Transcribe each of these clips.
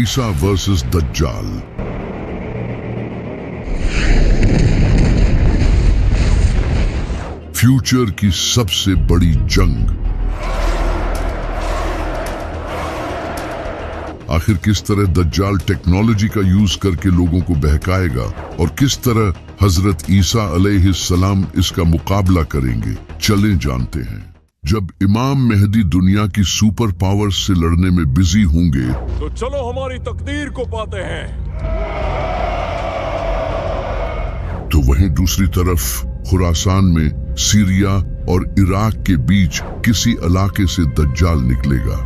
ईसा versus दज्जाल। Future की सबसे बड़ी जंग। आखिर किस तरह दज्जाल टेक्नोलॉजी का यूज करके लोगों को बहकाएगा और किस तरह हजरत ईसा अलैहिस्सलाम इसका मुकाबला करेंगे, चलें जानते हैं। जब इमाम मेहदी दुनिया की सुपर पावर्स से लड़ने में बिजी होंगे तो चलो हमारी तकदीर को पाते हैं। तो वहीं दूसरी तरफ खुरासान में सीरिया और इराक के बीच किसी इलाके से दज्जाल निकलेगा।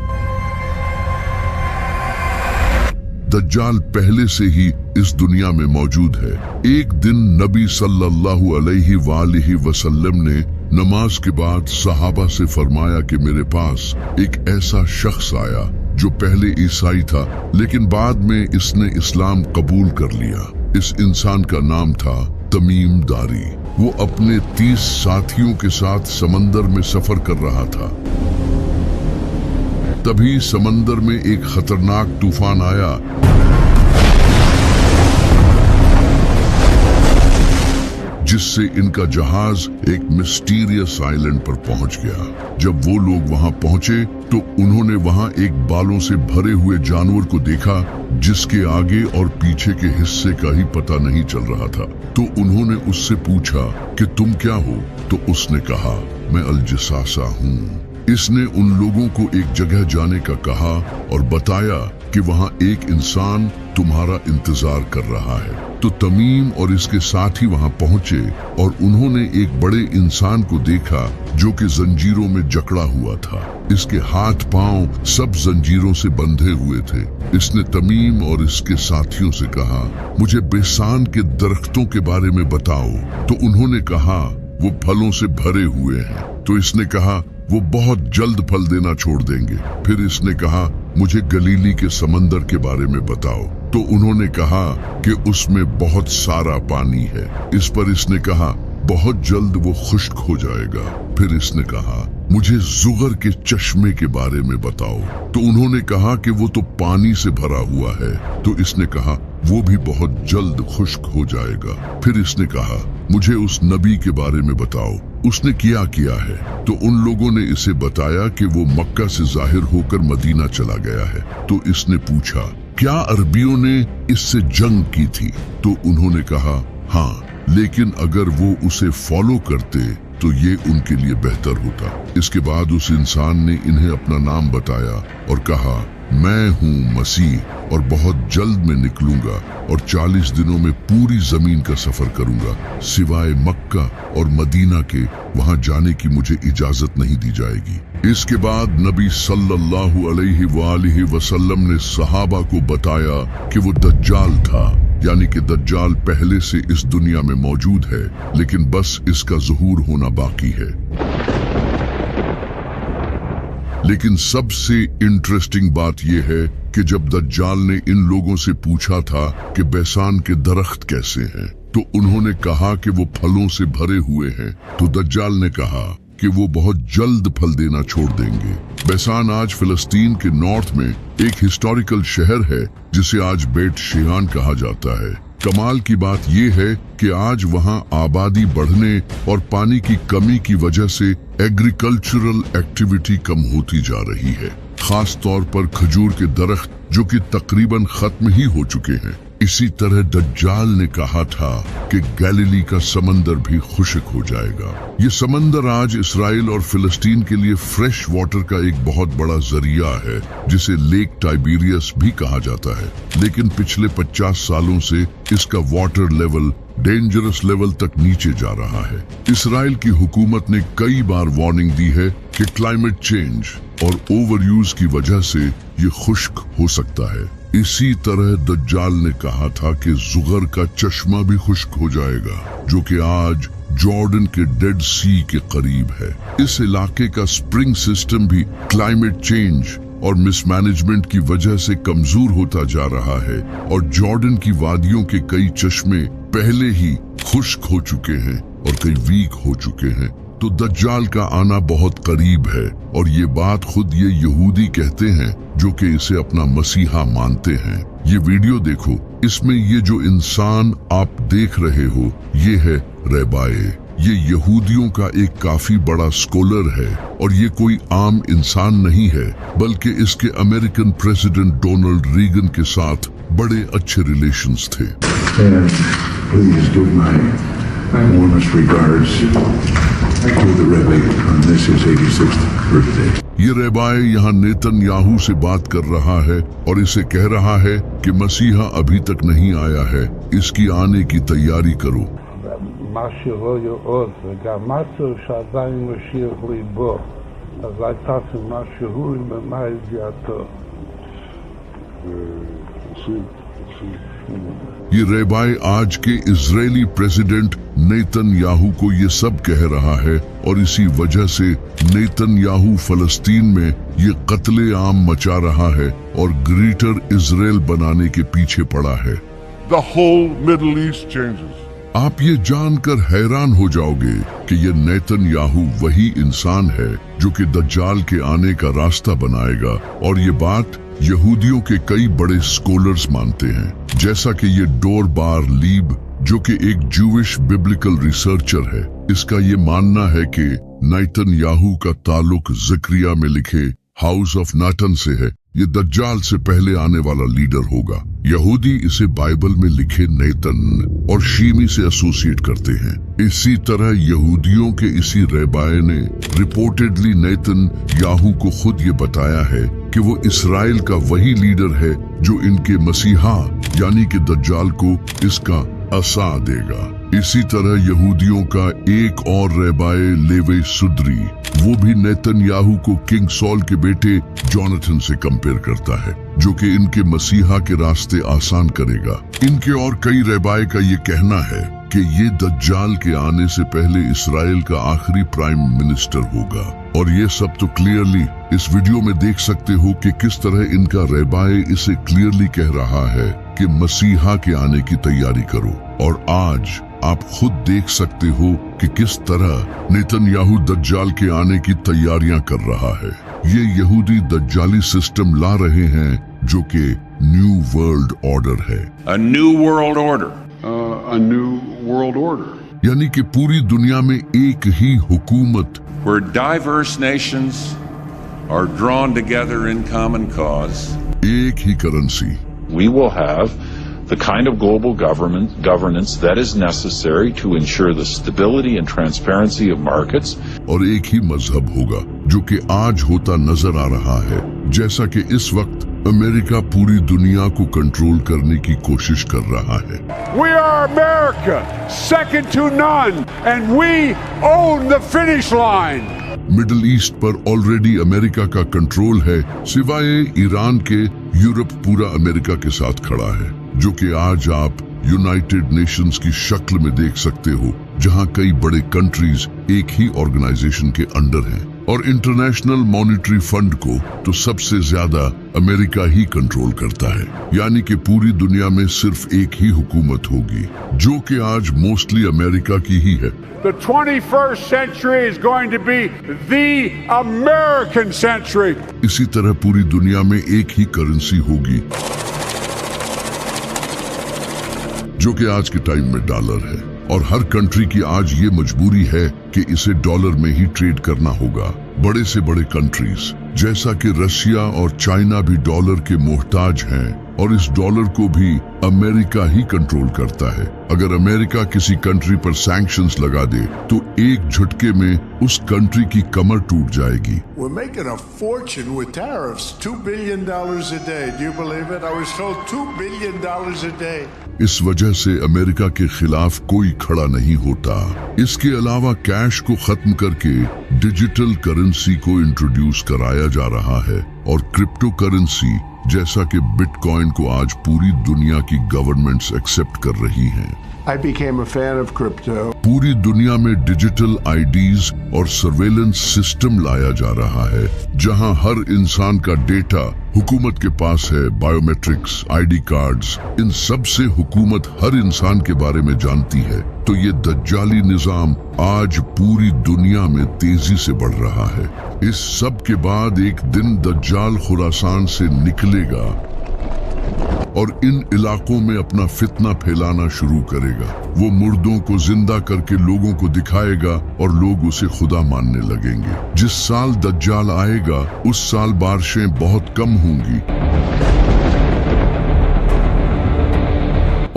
दज्जाल पहले से ही इस दुनिया में मौजूद है। एक दिन नबी सल्लल्लाहु अलैहि वसल्लम ने नमाज के बाद सहाबा से फरमाया कि मेरे पास एक ऐसा शख्स आया जो पहले ईसाई था लेकिन बाद में इसने इस्लाम कबूल कर लिया। इस इंसान का नाम था तमीम दारी। वो अपने 30 साथियों के साथ समंदर में सफर कर रहा था। तभी समंदर में एक खतरनाक तूफान आया जिससे इनका जहाज एक मिस्टीरियस आइलैंड पर पहुंच गया। जब वो लोग वहां पहुंचे तो उन्होंने वहां एक बालों से भरे हुए जानवर को देखा जिसके आगे और पीछे के हिस्से का ही पता नहीं चल रहा था। तो उन्होंने उससे पूछा कि तुम क्या हो? तो उसने कहा मैं अल-जसासा हूँ। इसने उन लोगों को एक जगह जाने का कहा और बताया कि वहां एक इंसान तुम्हारा इंतजार कर रहा है। तो तमीम और इसके साथी वहां पहुंचे और उन्होंने एक बड़े इंसान को देखा जो कि जंजीरों में जकड़ा हुआ था। इसके हाथ पांव सब जंजीरों से बंधे हुए थे। इसने तमीम और इसके साथियों से कहा मुझे बेसान के दरख्तों के बारे में बताओ। तो उन्होंने कहा वो फलों से भरे हुए हैं। तो इसने कहा वो बहुत जल्द फल देना छोड़ देंगे। फिर इसने कहा मुझे गलीली के समंदर के बारे में बताओ। तो उन्होंने कहा कि उसमें बहुत सारा पानी है। इस पर इसने कहा बहुत जल्द वो खुश्क हो जाएगा। फिर इसने कहा मुझे जुगर के चश्मे के बारे में बताओ। तो उन्होंने कहा कि वो तो पानी से भरा हुआ है। तो इसने कहा वो भी बहुत जल्द खुश्क हो जाएगा। फिर इसने कहा मुझे उस नबी के बारे में बताओ, उसने क्या किया है। तो उन लोगों ने इसे बताया कि वो मक्का से जाहिर होकर मदीना चला गया है। तो इसने पूछा क्या अरबियों ने इससे जंग की थी? तो उन्होंने कहा हाँ, लेकिन अगर वो उसे फॉलो करते तो ये उनके लिए बेहतर होता। इसके बाद उस इंसान ने इन्हें अपना नाम बताया और कहा मैं हूँ मसीह और बहुत जल्द मैं निकलूंगा और 40 दिनों में पूरी जमीन का सफर करूंगा, सिवाय मक्का और मदीना के। वहां जाने की मुझे इजाजत नहीं दी जाएगी। इसके बाद नबी सल्लल्लाहु अलैहि वसल्लम ने सहाबा को बताया कि वो दज्जाल था, यानी कि दज्जाल पहले से इस दुनिया में मौजूद है लेकिन बस इसका ज़ुहूर होना बाकी है। लेकिन सबसे इंटरेस्टिंग बात यह है कि जब दज्जाल ने इन लोगों से पूछा था कि बैसान के दरख्त कैसे हैं, तो उन्होंने कहा कि वो फलों से भरे हुए हैं। तो दज्जाल ने कहा कि वो बहुत जल्द फल देना छोड़ देंगे। बैसान आज फिलिस्तीन के नॉर्थ में एक हिस्टोरिकल शहर है जिसे आज बेट शेयान कहा जाता है। कमाल की बात यह है कि आज वहां आबादी बढ़ने और पानी की कमी की वजह से एग्रीकल्चरल एक्टिविटी कम होती जा रही है, खास तौर पर खजूर के दरख्त जो कि तकरीबन खत्म ही हो चुके हैं। इसी तरह दज्जाल ने कहा था कि गैलीली का समंदर भी खुश्क हो जाएगा। ये समंदर आज इसराइल और फिलिस्तीन के लिए फ्रेश वाटर का एक बहुत बड़ा जरिया है जिसे लेक टाइबेरियस भी कहा जाता है। लेकिन पिछले 50 सालों से इसका वाटर लेवल डेंजरस लेवल तक नीचे जा रहा है। इसराइल की हुकूमत ने कई बार वार्निंग दी है कि क्लाइमेट चेंज और ओवर यूज की वजह से ये खुश्क हो सकता है। इसी तरह दज्जाल ने कहा था कि जुगर का चश्मा भी खुश्क हो जाएगा जो कि आज जॉर्डन के डेड सी के करीब है। इस इलाके का स्प्रिंग सिस्टम भी क्लाइमेट चेंज और मिसमैनेजमेंट की वजह से कमजोर होता जा रहा है और जॉर्डन की वादियों के कई चश्मे पहले ही खुश्क हो चुके हैं और कई वीक हो चुके हैं। तो दज्जाल का आना बहुत करीब है, और ये बात खुद ये यहूदी कहते हैं जो कि इसे अपना मसीहा मानते हैं। ये वीडियो देखो, इसमें ये जो इंसान आप देख रहे हो ये है रैबाए। ये यहूदियों का एक काफी बड़ा स्कॉलर है, और ये कोई आम इंसान नहीं है, बल्कि इसके अमेरिकन प्रेसिडेंट डोनाल्ड रीगन के साथ बड़े अच्छे रिलेशंस थे। Please give my warmest regards to the Rebbe on this his 86th birthday. ये रेबाए यहाँ नेतन्याहू से बात कर रहा है और इसे कह रहा है कि मसीहा अभी तक नहीं आया है, इसकी आने की तैयारी करो। משהו לא יעוד, וגם משהו שעדיין משיח ליבו, אז הייתה משהו ממה ידיעתו. ये रेबाए आज के इजरायली प्रेसिडेंट नेतन्याहू को ये सब कह रहा है, और इसी वजह से नेतन्याहू फलस्तीन में ये कत्ले आम मचा रहा है और ग्रेटर इजराइल बनाने के पीछे पड़ा है। The whole Middle East changes. आप ये जानकर हैरान हो जाओगे कि ये नेतन्याहू वही इंसान है जो कि दज्जाल के आने का रास्ता बनाएगा, और ये बात यहूदियों के कई बड़े स्कॉलर्स मानते हैं, जैसा कि ये डोर बार लीब जो कि एक जूविश बिब्लिकल रिसर्चर है। इसका ये मानना है कि नेतन्याहू का ताल्लुक ज़करिया में लिखे हाउस ऑफ नाटन से है। ये दज्जाल से पहले आने वाला लीडर होगा। यहूदी इसे बाइबल में लिखे नेतन और शीमी से एसोसिएट करते हैं। इसी तरह यहूदियों के इसी रेबाए ने रिपोर्टेडली नेतन याहू को खुद ये बताया है कि वो इसराइल का वही लीडर है जो इनके मसीहा यानी कि दज्जाल को इसका असा देगा। इसी तरह यहूदियों का एक और रेबाए लेवे सुद्री, वो भी नेतन्याहू को किंग सॉल के बेटे जोनाथन से कंपेयर करता है, जो कि इनके मसीहा के रास्ते आसान करेगा। इनके और कई रेबाए का ये कहना है कि ये दज्जाल के आने से पहले इसराइल का आखिरी प्राइम मिनिस्टर होगा। और ये सब तो क्लियरली इस वीडियो में देख सकते हो कि किस तरह इनका रेबाए इसे क्लियरली कह रहा है कि मसीहा के आने की तैयारी करो। और आज आप खुद देख सकते हो कि किस तरह नेतन्याहू दज्जाल के आने की तैयारियां कर रहा है। ये यहूदी दज्जाली सिस्टम ला रहे हैं जो कि न्यू वर्ल्ड ऑर्डर है। A new world order. A new world order. यानी कि पूरी दुनिया में एक ही हुकूमत, Where diverse nations are drawn together in common cause. एक ही currency. We will have the kind of global governance that is necessary to ensure the stability and transparency of markets. और एक ही मजहब होगा जो कि आज होता नजर आ रहा है, जैसा कि इस वक्त अमेरिका पूरी दुनिया को कंट्रोल करने की कोशिश कर रहा है। We are America, second to none, and we own the finish line. Middle east पर ऑलरेडी अमेरिका का कंट्रोल है, सिवाय ईरान के। यूरोप पूरा अमेरिका के साथ खड़ा है, जो कि आज आप यूनाइटेड नेशंस की शक्ल में देख सकते हो, जहां कई बड़े कंट्रीज एक ही ऑर्गेनाइजेशन के अंडर हैं। और इंटरनेशनल मॉनेटरी फंड को तो सबसे ज्यादा अमेरिका ही कंट्रोल करता है, यानी कि पूरी दुनिया में सिर्फ एक ही हुकूमत होगी, जो कि आज मोस्टली अमेरिका की ही है। The 21st century is going to be the American century. इसी तरह पूरी दुनिया में एक ही करेंसी होगी, जो कि आज के टाइम में डॉलर है। और हर कंट्री की आज ये मजबूरी है कि इसे डॉलर में ही ट्रेड करना होगा। बड़े से बड़े कंट्रीज जैसा कि रशिया और चाइना भी डॉलर के मोहताज हैं, और इस डॉलर को भी अमेरिका ही कंट्रोल करता है। अगर अमेरिका किसी कंट्री पर सैंक्शंस लगा दे तो एक झटके में उस कंट्री की कमर टूट जाएगी। We're making a fortune with tariffs, $2 billion a day. Do you believe it? I was told $2 billion a day. इस वजह से अमेरिका के खिलाफ कोई खड़ा नहीं होता। इसके अलावा कैश को खत्म करके डिजिटल करेंसी को इंट्रोड्यूस कराया जा रहा है, और क्रिप्टो करेंसी जैसा कि बिटकॉइन को आज पूरी दुनिया की गवर्नमेंट्स एक्सेप्ट कर रही हैं। I became a fan of crypto. पूरी दुनिया में डिजिटल आईडीज और सर्वेलेंस सिस्टम लाया जा रहा है, जहां हर इंसान का डेटा हुकूमत के पास है बायोमेट्रिक्स, आईडी कार्ड्स, इन सब से हुकूमत हर इंसान के बारे में जानती है। तो ये दज्जाली निजाम आज पूरी दुनिया में तेजी से बढ़ रहा है। इस सब के बाद एक दिन दज्जाल खुरासान से निकलेगा और इन इलाकों में अपना फितना फैलाना शुरू करेगा। वो मुर्दों को जिंदा करके लोगों को दिखाएगा और लोग उसे खुदा मानने लगेंगे। जिस साल दज्जाल आएगा उस साल बारिशें बहुत कम होंगी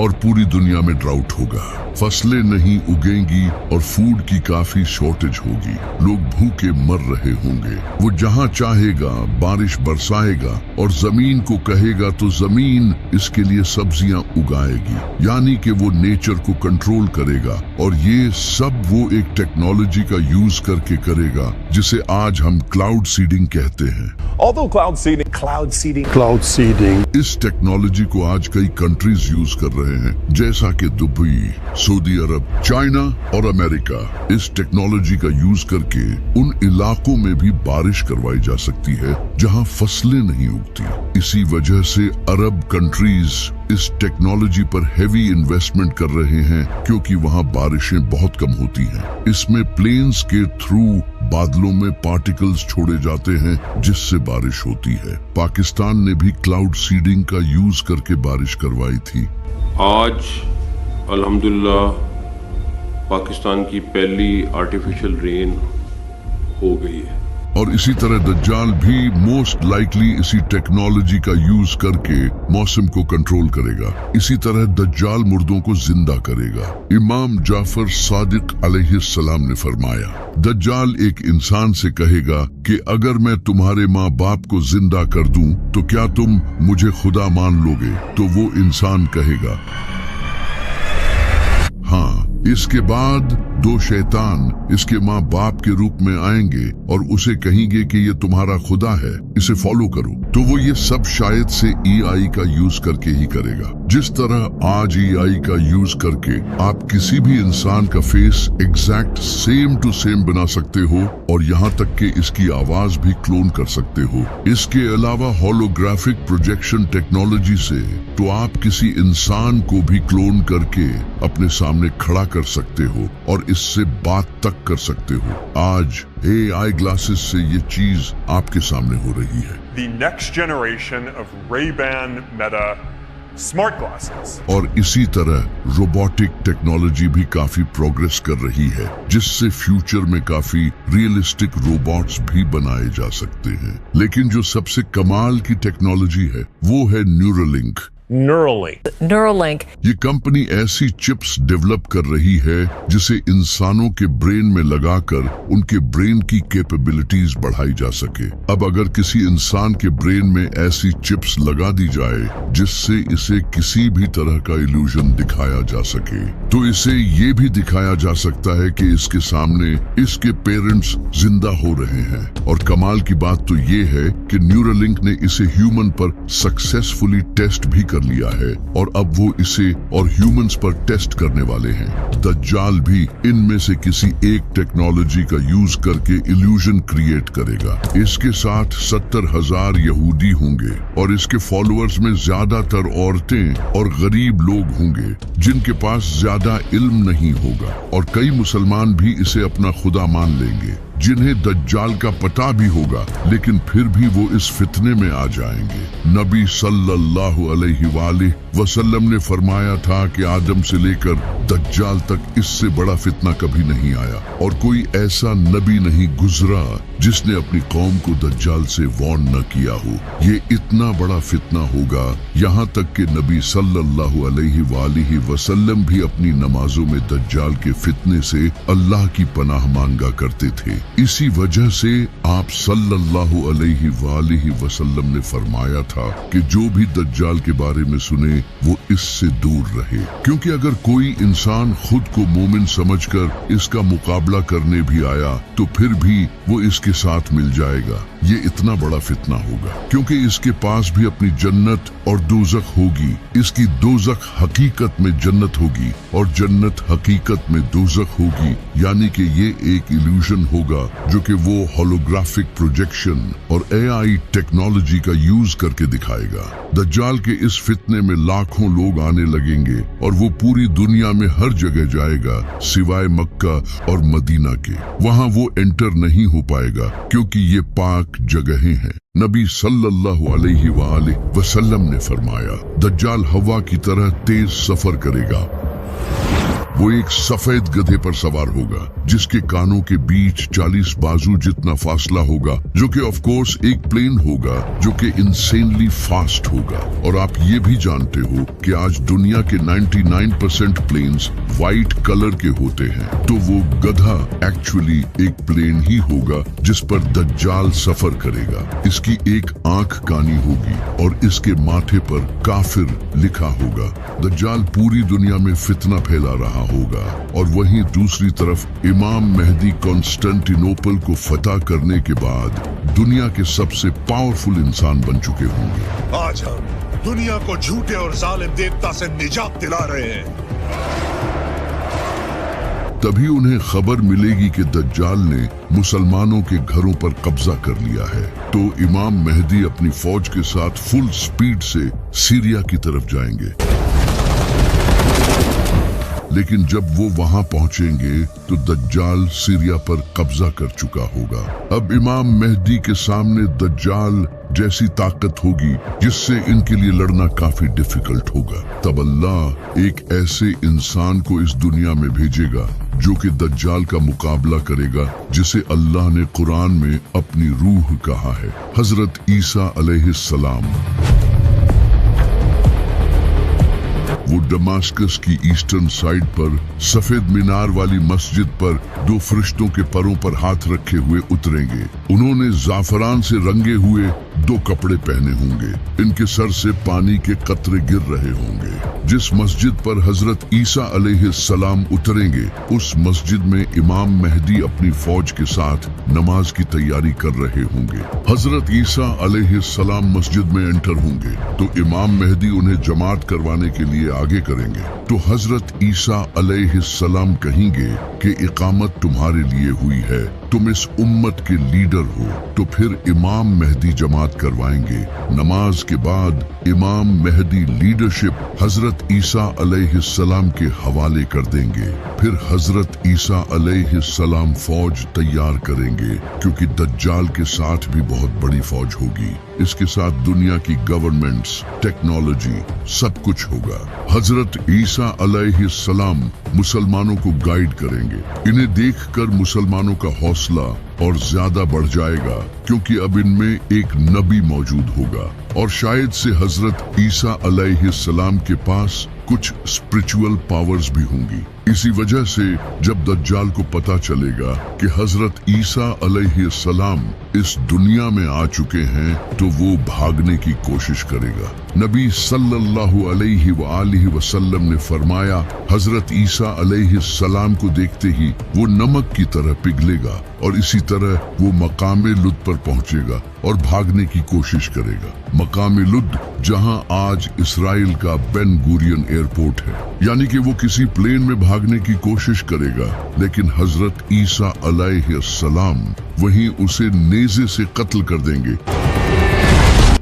और पूरी दुनिया में ड्राउट होगा, फसलें नहीं उगेंगी और फूड की काफी शॉर्टेज होगी। लोग भूखे मर रहे होंगे। वो जहां चाहेगा बारिश बरसाएगा और जमीन को कहेगा तो जमीन इसके लिए सब्जियां उगाएगी, यानी कि वो नेचर को कंट्रोल करेगा। और ये सब वो एक टेक्नोलॉजी का यूज करके करेगा जिसे आज हम क्लाउड सीडिंग कहते हैं। Although cloud seeding, इस टेक्नोलॉजी को आज कई कंट्रीज यूज कर रहे हैं, जैसा कि दुबई, सऊदी अरब, चाइना और अमेरिका। इस टेक्नोलॉजी का यूज करके उन इलाकों में भी बारिश करवाई जा सकती है जहां फसलें नहीं उगती। इसी वजह से अरब कंट्रीज इस टेक्नोलॉजी पर हेवी इन्वेस्टमेंट कर रहे हैं, क्योंकि वहां बारिशें बहुत कम होती हैं। इसमें प्लेन्स के थ्रू बादलों में पार्टिकल्स छोड़े जाते हैं जिससे बारिश होती है। पाकिस्तान ने भी क्लाउड सीडिंग का यूज करके बारिश करवाई थी। आज अल्हम्दुलिल्लाह पाकिस्तान की पहली आर्टिफिशियल रेन हो गई है। और इसी तरह दज्जाल भी मोस्ट लाइकली इसी टेक्नोलॉजी का यूज करके मौसम को कंट्रोल करेगा। इसी तरह दज्जाल मुर्दों को जिंदा करेगा। इमाम जाफर सादिक अलैहिस्सलाम ने फरमाया, दज्जाल एक इंसान से कहेगा कि अगर मैं तुम्हारे माँ बाप को जिंदा कर दूं तो क्या तुम मुझे खुदा मान लोगे? तो वो इंसान कहेगा हाँ। इसके बाद दो शैतान इसके माँ बाप के रूप में आएंगे और उसे कहेंगे कि ये तुम्हारा खुदा है, इसे फॉलो करो। तो वो ये सब शायद से AI का यूज करके ही करेगा। जिस तरह आज AI का यूज करके आप किसी भी इंसान का face exact same to same बना सकते हो और यहाँ तक कि इसकी आवाज भी क्लोन कर सकते हो। इसके अलावा होलोग्राफिक प्रोजेक्शन टेक्नोलॉजी से तो आप किसी इंसान को भी क्लोन करके अपने सामने खड़ा कर सकते हो और इससे बात तक कर सकते हो। आज AI ग्लासेस से ये चीज आपके सामने हो रही है। The next generation of Ray-Ban Meta smart glasses. और इसी तरह रोबोटिक टेक्नोलॉजी भी काफी प्रोग्रेस कर रही है, जिससे फ्यूचर में काफी रियलिस्टिक रोबोट्स भी बनाए जा सकते हैं। लेकिन जो सबसे कमाल की टेक्नोलॉजी है वो है न्यूरोलिंक। Neuralink. ये कंपनी ऐसी चिप्स डेवलप कर रही है जिसे इंसानों के ब्रेन में लगाकर उनके ब्रेन की कैपेबिलिटीज बढ़ाई जा सके। अब अगर किसी इंसान के ब्रेन में ऐसी चिप्स लगा दी जाए जिससे इसे किसी भी तरह का इल्यूजन दिखाया जा सके, तो इसे ये भी दिखाया जा सकता है कि इसके सामने इसके पेरेंट्स जिंदा हो रहे हैं। और कमाल की बात तो ये है कि न्यूरोलिंक ने इसे ह्यूमन पर सक्सेसफुली टेस्ट भी कर लिया है और अब वो इसे और ह्यूमंस पर टेस्ट करने वाले हैं। दज्जाल भी इनमें से किसी एक टेक्नोलॉजी का यूज करके इल्यूजन क्रिएट करेगा। इसके साथ 70,000 यहूदी होंगे और इसके फॉलोअर्स में ज्यादातर औरतें और गरीब लोग होंगे जिनके पास ज्यादा इल्म नहीं होगा, और कई मुसलमान भी इसे अपना खुदा मान लेंगे जिन्हें दज्जाल का पता भी होगा, लेकिन फिर भी वो इस फितने में आ जाएंगे। नबी सल्लल्लाहु अलैहि वसल्लम ने फरमाया था कि आदम से लेकर दज्जाल तक इससे बड़ा फितना कभी नहीं आया और कोई ऐसा नबी नहीं गुजरा जिसने अपनी कौम को दज्जाल से वार्न न किया हो। ये इतना बड़ा फितना होगा, यहाँ तक कि नबी सल्लल्लाहु अलैहि वसल्लम भी अपनी नमाजों में दज्जाल के फितने से अल्लाह की पनाह मांगा करते थे। इसी वजह से आप सल्लल्लाहु अलैहि वसल्लम ने फरमाया था कि जो भी दज्जाल के बारे में सुने वो इससे दूर रहे, क्योंकि अगर कोई इंसान खुद को मोमिन समझकर इसका मुकाबला करने भी आया तो फिर भी वो इसके साथ मिल जाएगा। ये इतना बड़ा फितना होगा, क्योंकि इसके पास भी अपनी जन्नत और दोजख होगी। इसकी दोजख हकीकत में जन्नत होगी और जन्नत हकीकत में दोजख होगी, यानी कि ये एक इल्यूजन होगा जो कि वो होलोग्राफिक प्रोजेक्शन और AI टेक्नोलॉजी का यूज करके दिखाएगा। दज्जाल के इस फितने में लाखों लोग आने लगेंगे और वो पूरी दुनिया में हर जगह जाएगा सिवाय मक्का और मदीना के। वहाँ वो एंटर नहीं हो पाएगा क्योंकि ये पाक जगहें हैं। नबी सल्लल्लाहु अलैहि वसल्लम ने फरमाया, दज्जाल हवा की तरह तेज सफर करेगा। वो एक सफेद गधे पर सवार होगा जिसके कानों के बीच 40 बाजू जितना फासला होगा, जो कि ऑफ कोर्स एक प्लेन होगा जो कि इंसेनली फास्ट होगा। और आप ये भी जानते हो कि आज दुनिया के 99% प्लेन्स वाइट कलर के होते हैं, तो वो गधा एक्चुअली एक प्लेन ही होगा जिस पर दज्जाल सफर करेगा। इसकी एक आंख कानी होगी और इसके माथे पर काफिर लिखा होगा। दज्जाल पूरी दुनिया में फितना फैला रहा होगा और वहीं दूसरी तरफ इमाम मेहदी कॉन्स्टेंटिनोपल को फतह करने के बाद दुनिया के सबसे पावरफुल इंसान बन चुके होंगे। आज हम दुनिया को झूठे और जालिम देवता से निजात दिला रहे हैं। तभी उन्हें खबर मिलेगी कि दज्जाल ने मुसलमानों के घरों पर कब्जा कर लिया है, तो इमाम मेहदी अपनी फौज के साथ फुल स्पीड से सीरिया की तरफ जाएंगे। लेकिन जब वो वहां पहुंचेंगे तो दज्जाल सीरिया पर कब्जा कर चुका होगा। अब इमाम मेहदी के सामने दज्जाल जैसी ताकत होगी जिससे इनके लिए लड़ना काफी डिफिकल्ट होगा। तब अल्लाह एक ऐसे इंसान को इस दुनिया में भेजेगा जो कि दज्जाल का मुकाबला करेगा, जिसे अल्लाह ने कुरान में अपनी रूह कहा है, हजरत ईसा अलैहिस्सलाम। वो दमास्कस की ईस्टर्न साइड पर सफेद मीनार वाली मस्जिद पर 2 फरिश्तों के परों पर हाथ रखे हुए उतरेंगे। उन्होंने जाफरान से रंगे हुए 2 कपड़े पहने होंगे। इनके सर से पानी के कतरे गिर रहे होंगे। जिस मस्जिद पर हजरत ईसा अलैहिस्सलाम उतरेंगे, उस मस्जिद में इमाम मेहदी अपनी फौज के साथ नमाज की तैयारी कर रहे होंगे। हजरत ईसा अलैहिस्सलाम मस्जिद में एंटर होंगे तो इमाम मेहदी उन्हें जमात करवाने के लिए आगे करेंगे। तो हजरत ईसा अलैहिस्सलाम कहेंगे कि इकामत तुम्हारे लिए हुई है, तुम इस उम्मत के लीडर हो। तो फिर इमाम मेहदी जमात करवाएंगे। नमाज के बाद इमाम मेहदी लीडरशिप हजरत ईसा अलैहिस्सलाम के हवाले कर देंगे। फिर हजरत ईसा अलैहिस्सलाम फौज तैयार करेंगे, क्योंकि दज्जाल के साथ भी बहुत बड़ी फौज होगी। इसके साथ दुनिया की गवर्नमेंट्स, टेक्नोलॉजी, सब कुछ होगा। हजरत ईसा अलैहिस्सलाम मुसलमानों को गाइड करेंगे। इन्हें देखकर मुसलमानों का हौसला और ज्यादा बढ़ जाएगा, क्योंकि अब इनमें एक नबी मौजूद होगा और शायद से हजरत ईसा अलैहिस्सलाम के पास कुछ स्पिरिचुअल पावर्स भी होंगी। इसी वजह से जब दज्जाल को पता चलेगा कि हजरत ईसा अलैहिस्सलाम इस दुनिया में आ चुके हैं, तो वो भागने की कोशिश करेगा। नबी सल्लल्लाहु अलैहि वसल्लम ने फरमाया, हजरत ईसा अलैहिस्सलाम को देखते ही वो नमक की तरह पिघलेगा और इसी तरह वो मकामे लुद पर पहुंचेगा और भागने की कोशिश करेगा। मकामे लुद जहां आज इसराइल का बेन गुरियन एयरपोर्ट है, यानी कि वो किसी प्लेन में भागने की कोशिश करेगा, लेकिन हजरत ईसा अलैहिस्सलाम वहीं उसे नेज़े से कत्ल कर देंगे,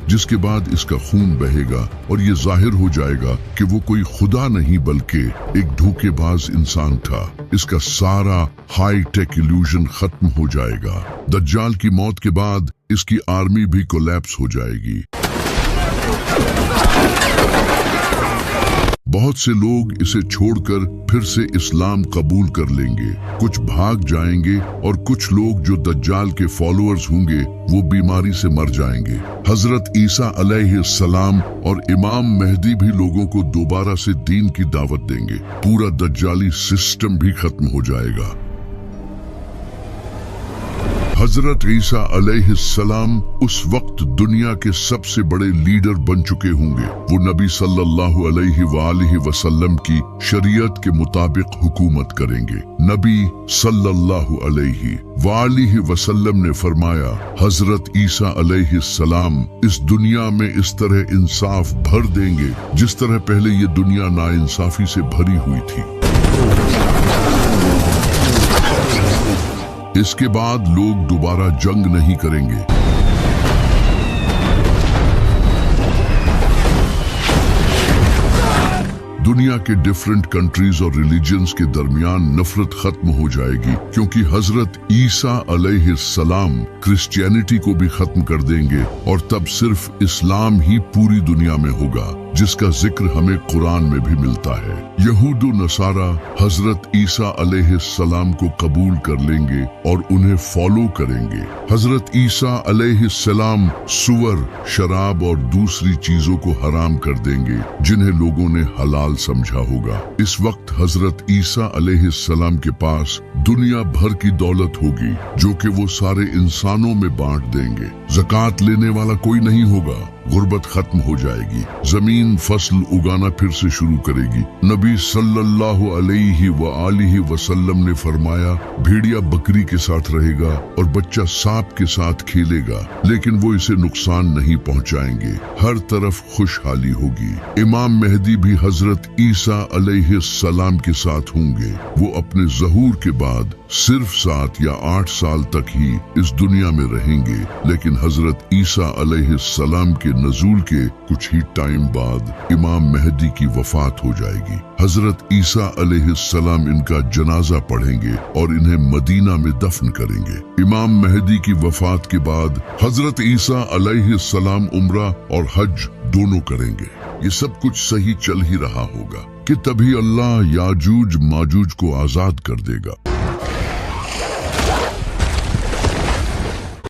जिसके बाद इसका खून बहेगा और ये जाहिर हो जाएगा कि वो कोई खुदा नहीं बल्कि एक धोखेबाज इंसान था। इसका सारा हाई टेक इल्यूजन खत्म हो जाएगा। दज्जाल की मौत के बाद इसकी आर्मी भी कोलैप्स हो जाएगी। बहुत से लोग इसे छोड़कर फिर से इस्लाम कबूल कर लेंगे, कुछ भाग जाएंगे और कुछ लोग जो दज्जाल के फॉलोअर्स होंगे वो बीमारी से मर जाएंगे। हजरत ईसा अलैहिस्सलाम और इमाम मेहदी भी लोगों को दोबारा से दीन की दावत देंगे। पूरा दज्जाली सिस्टम भी खत्म हो जाएगा। हजरत ईसा अलैहिस्सलाम उस वक्त दुनिया के सबसे बड़े लीडर बन चुके होंगे। वो नबी सल्लल्लाहु अलैहि वसल्लम की शरीयत के मुताबिक हुकूमत करेंगे। नबी सल्लल्लाहु अलैहि वसल्लम ने फरमाया, हजरत ईसा अलैहिस्सलाम इस दुनिया में इस तरह इंसाफ भर देंगे जिस तरह पहले ये दुनिया नाइंसाफी से भरी हुई थी। इसके बाद लोग दोबारा जंग नहीं करेंगे। दुनिया के डिफरेंट कंट्रीज और रिलीजन्स के दरमियान नफरत खत्म हो जाएगी, क्योंकि हजरत ईसा अलैहिस्सलाम क्रिश्चियनिटी को भी खत्म कर देंगे और तब सिर्फ इस्लाम ही पूरी दुनिया में होगा, जिसका जिक्र हमें कुरान में भी मिलता है। यहूद व नसारा हजरत ईसा अलैहिस्सलाम को कबूल कर लेंगे और उन्हें फॉलो करेंगे। हजरत ईसा अलैहिस्सलाम सुअर, शराब और दूसरी चीजों को हराम कर देंगे जिन्हें लोगों ने हलाल समझा होगा। इस वक्त हजरत ईसा अलैहिस्सलाम के पास दुनिया भर की दौलत होगी जो कि वो सारे इंसानों में बांट देंगे। ज़कात लेने वाला कोई नहीं होगा, गुर्बत खत्म हो जाएगी, जमीन फसल उगाना फिर से शुरू करेगी। नबी सल्लल्लाहु अलैहि वसल्लम ने फरमाया, भेड़िया बकरी के साथ रहेगा और बच्चा सांप के साथ खेलेगा, लेकिन वो इसे नुकसान नहीं पहुंचाएंगे। हर तरफ खुशहाली होगी। इमाम मेहदी भी हजरत ईसा अलैहिस्सलाम के साथ होंगे। वो अपने ज़हूर के बाद सिर्फ 7 या 8 साल तक ही इस दुनिया में रहेंगे, लेकिन हजरत ईसा अलैहिस्सलाम के नज़ूल के कुछ ही टाइम बाद इमाम मेहदी की वफात हो जाएगी। हजरत ईसा अलैहिस्सलाम इनका जनाजा पढ़ेंगे और इन्हें मदीना में दफन करेंगे। इमाम मेहदी की वफात के बाद हजरत ईसा अलैहिस्सलाम उम्रा और हज दोनों करेंगे। ये सब कुछ सही चल ही रहा होगा कि तभी अल्लाह याजूज माजूज को आजाद कर देगा।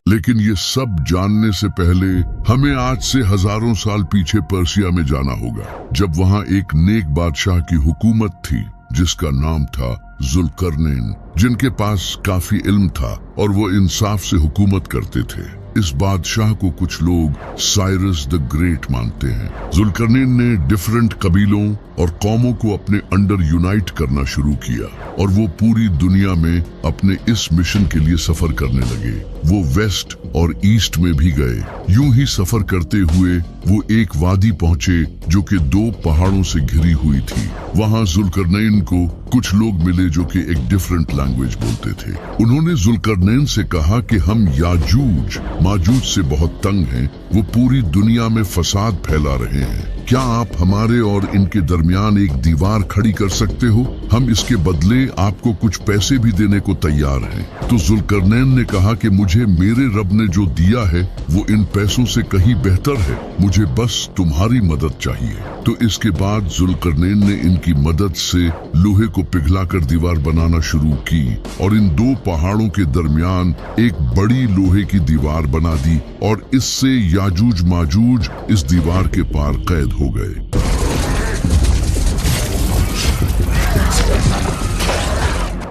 लेकिन ये सब जानने से पहले हमें आज से हजारों साल पीछे पर्सिया में जाना होगा, जब वहाँ एक नेक बादशाह की हुकूमत थी जिसका नाम था जुल्करनैन, जिनके पास काफी इल्म था और वो इंसाफ से हुकूमत करते थे। इस बादशाह को कुछ लोग साइरस द ग्रेट मानते हैं। जुल्करनैन ने डिफरेंट कबीलों और कौमों को अपने अंडर यूनाइट करना शुरू किया और वो पूरी दुनिया में अपने इस मिशन के लिए सफर करने लगे। वो वेस्ट और ईस्ट में भी गए। यूं ही सफर करते हुए वो एक वादी पहुंचे जो कि 2 पहाड़ों से घिरी हुई थी। वहां जुल्करनैन को कुछ लोग मिले जो कि एक डिफरेंट लैंग्वेज बोलते थे। उन्होंने जुल्करनैन से कहा कि हम याजूज माजूज से बहुत तंग हैं, वो पूरी दुनिया में फसाद फैला रहे हैं। क्या आप हमारे और इनके दरमियान एक दीवार खड़ी कर सकते हो? हम इसके बदले आपको कुछ पैसे भी देने को तैयार हैं। तो जुल्करनैन ने कहा कि मुझे मेरे रब ने जो दिया है वो इन पैसों से कहीं बेहतर है, मुझे बस तुम्हारी मदद चाहिए। तो इसके बाद जुल्करनैन ने इनकी मदद से लोहे को पिघलाकर दीवार बनाना शुरू की और इन 2 पहाड़ों के दरमियान एक बड़ी लोहे की दीवार बना दी और इससे याजूज माजूज इस दीवार के पार कैद हो गए।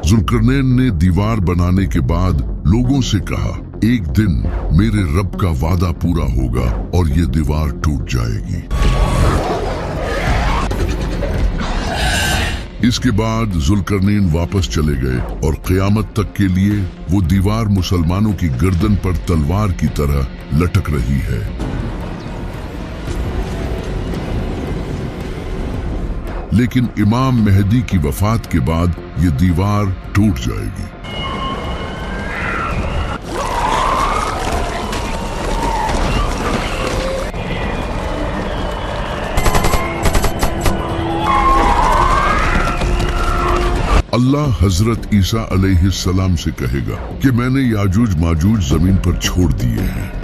जुल्करनैन ने दीवार बनाने के बाद लोगों से कहा, एक दिन मेरे रब का वादा पूरा होगा और ये दीवार टूट जाएगी। इसके बाद जुल्करनैन वापस चले गए और क़यामत तक के लिए वो दीवार मुसलमानों की गर्दन पर तलवार की तरह लटक रही है। लेकिन इमाम मेहदी की वफात के बाद ये दीवार टूट जाएगी। अल्लाह हजरत ईसा अलैहिस्सलाम से कहेगा कि मैंने याजूज माजूज जमीन पर छोड़ दिए हैं।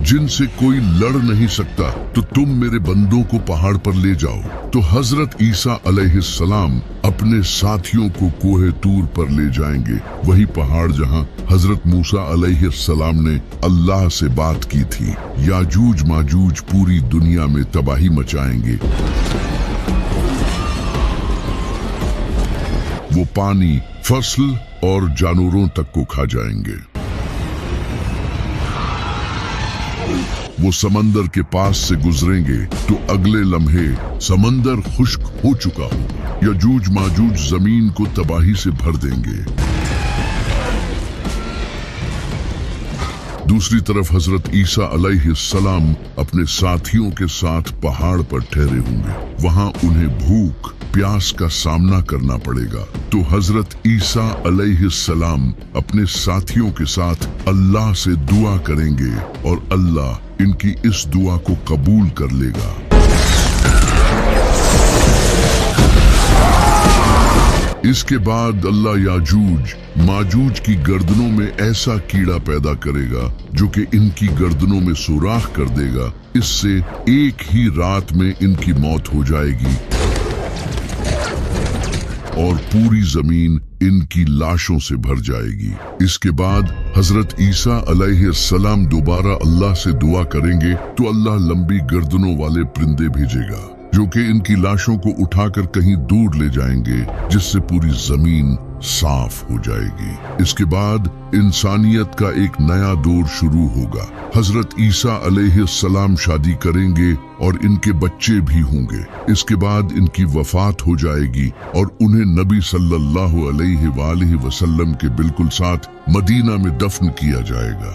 जिनसे कोई लड़ नहीं सकता, तो तुम मेरे बंदों को पहाड़ पर ले जाओ। तो हजरत ईसा अलैहिस्सलाम अपने साथियों को कोहे तूर पर ले जाएंगे, वही पहाड़ जहां हजरत मूसा अलैहिस्सलाम ने अल्लाह से बात की थी। याजूज माजूज पूरी दुनिया में तबाही मचाएंगे। वो पानी, फसल और जानवरों तक को खा जाएंगे। वो समंदर के पास से गुजरेंगे तो अगले लम्हे समंदर खुश्क हो चुका होगा। यजूज माजूज जमीन को तबाही से भर देंगे। दूसरी तरफ हजरत ईसा अलैहिस्सलाम अपने साथियों के साथ पहाड़ पर ठहरे होंगे। वहां उन्हें भूख प्यास का सामना करना पड़ेगा, तो हजरत ईसा अलैहिस्सलाम अपने साथियों के साथ अल्लाह से दुआ करेंगे और अल्लाह इनकी इस दुआ को कबूल कर लेगा। इसके बाद अल्लाह याजूज माजूज की गर्दनों में ऐसा कीड़ा पैदा करेगा जो कि इनकी गर्दनों में सुराख कर देगा। इससे एक ही रात में इनकी मौत हो जाएगी और पूरी जमीन इनकी लाशों से भर जाएगी। इसके बाद हजरत ईसा अलैहिस्सलाम दोबारा अल्लाह से दुआ करेंगे तो अल्लाह लंबी गर्दनों वाले परिंदे भेजेगा जो कि इनकी लाशों को उठाकर कहीं दूर ले जाएंगे, जिससे पूरी जमीन साफ हो जाएगी। इसके बाद इंसानियत का एक नया दौर शुरू होगा। हजरत ईसा अलैहिस्सलाम शादी करेंगे और इनके बच्चे भी होंगे। इसके बाद इनकी वफात हो जाएगी और उन्हें नबी सल्लल्लाहु अलैहि वसल्लम के बिल्कुल साथ मदीना में दफन किया जाएगा।